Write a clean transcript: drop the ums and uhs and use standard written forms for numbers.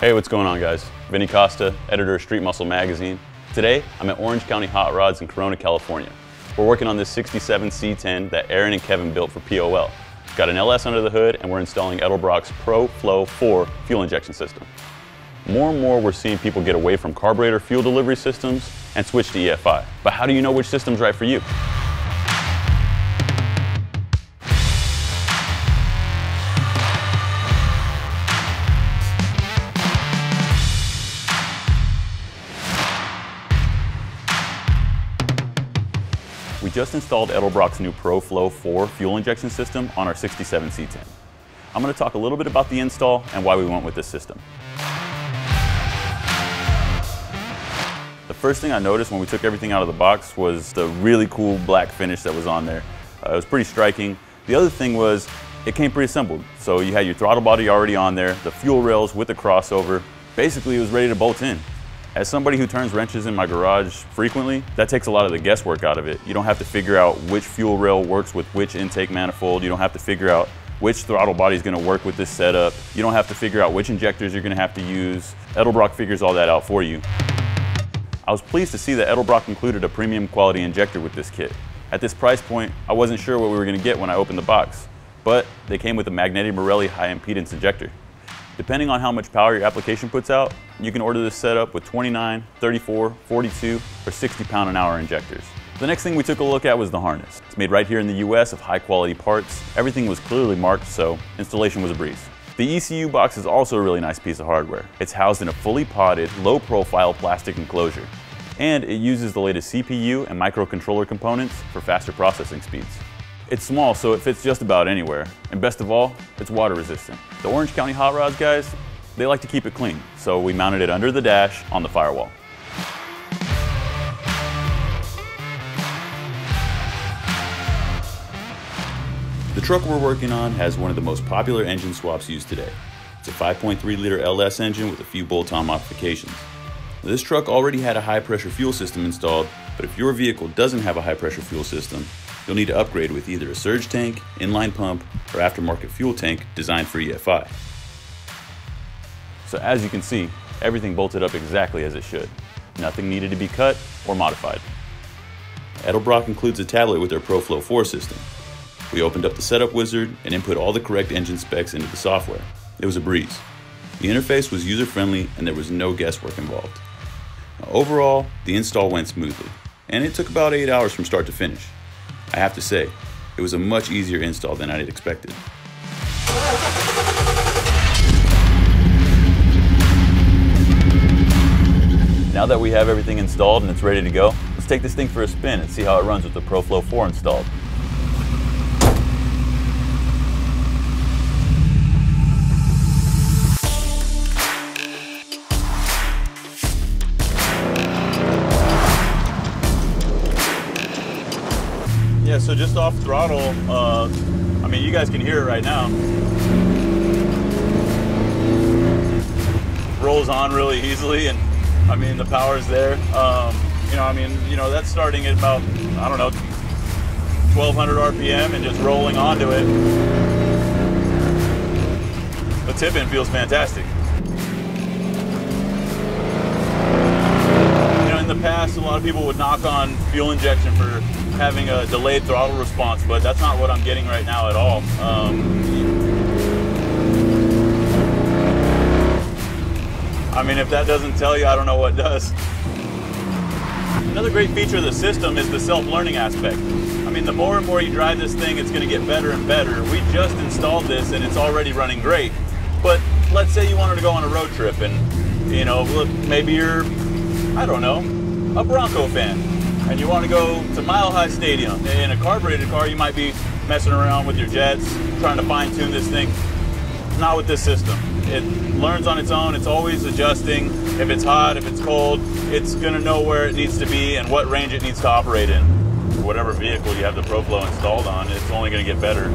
Hey, what's going on, guys? Vinny Costa, editor of Street Muscle Magazine. Today, I'm at Orange County Hot Rods in Corona, California. We're working on this 67 C10 that Aaron and Kevin built for POL. It's got an LS under the hood, and we're installing Edelbrock's Pro-Flo 4 fuel injection system. More and more, we're seeing people get away from carburetor fuel delivery systems and switch to EFI. But how do you know which system's right for you? We just installed Edelbrock's new Pro-Flo 4 fuel injection system on our 67 C10. I'm going to talk a little bit about the install and why we went with this system. The first thing I noticed when we took everything out of the box was the really cool black finish that was on there. It was pretty striking. The other thing was it came pre-assembled. So you had your throttle body already on there, the fuel rails with the crossover. Basically, it was ready to bolt in. As somebody who turns wrenches in my garage frequently, that takes a lot of the guesswork out of it. You don't have to figure out which fuel rail works with which intake manifold. You don't have to figure out which throttle body is going to work with this setup. You don't have to figure out which injectors you're going to have to use. Edelbrock figures all that out for you. I was pleased to see that Edelbrock included a premium quality injector with this kit. At this price point, I wasn't sure what we were going to get when I opened the box, but they came with a Magneti Marelli high impedance injector. Depending on how much power your application puts out, you can order this setup with 29, 34, 42, or 60 pound-an-hour injectors. The next thing we took a look at was the harness. It's made right here in the US of high-quality parts. Everything was clearly marked, so installation was a breeze. The ECU box is also a really nice piece of hardware. It's housed in a fully potted, low-profile plastic enclosure, and it uses the latest CPU and microcontroller components for faster processing speeds. It's small, so it fits just about anywhere. And best of all, it's water resistant. The Orange County Hot Rods guys, they like to keep it clean, so we mounted it under the dash on the firewall. The truck we're working on has one of the most popular engine swaps used today. It's a 5.3 liter LS engine with a few bolt-on modifications. This truck already had a high-pressure fuel system installed, but if your vehicle doesn't have a high-pressure fuel system, you'll need to upgrade with either a surge tank, inline pump, or aftermarket fuel tank designed for EFI. So as you can see, everything bolted up exactly as it should. Nothing needed to be cut or modified. Edelbrock includes a tablet with their Pro-Flo 4 system. We opened up the setup wizard and input all the correct engine specs into the software. It was a breeze. The interface was user-friendly and there was no guesswork involved. Now, overall, the install went smoothly, and it took about 8 hours from start to finish. I have to say, it was a much easier install than I had expected. Now that we have everything installed and it's ready to go, let's take this thing for a spin and see how it runs with the Pro-Flo 4 installed. Yeah, so just off throttle, I mean, you guys can hear it right now. Rolls on really easily, and I mean, the power's there. That's starting at about, I don't know, 1,200 RPM and just rolling onto it. The tip-in feels fantastic. In the past, a lot of people would knock on fuel injection for having a delayed throttle response, but that's not what I'm getting right now at all. I mean, if that doesn't tell you, I don't know what does. Another great feature of the system is the self-learning aspect. I mean, the more and more you drive this thing, it's going to get better and better. We just installed this and it's already running great. But let's say you wanted to go on a road trip and, maybe you're, I don't know, a Bronco fan, and you want to go to Mile High Stadium. In a carbureted car, you might be messing around with your jets, trying to fine-tune this thing. Not with this system. It learns on its own. It's always adjusting. If it's hot, if it's cold, it's going to know where it needs to be and what range it needs to operate in. For whatever vehicle you have the Pro-Flo installed on, it's only going to get better.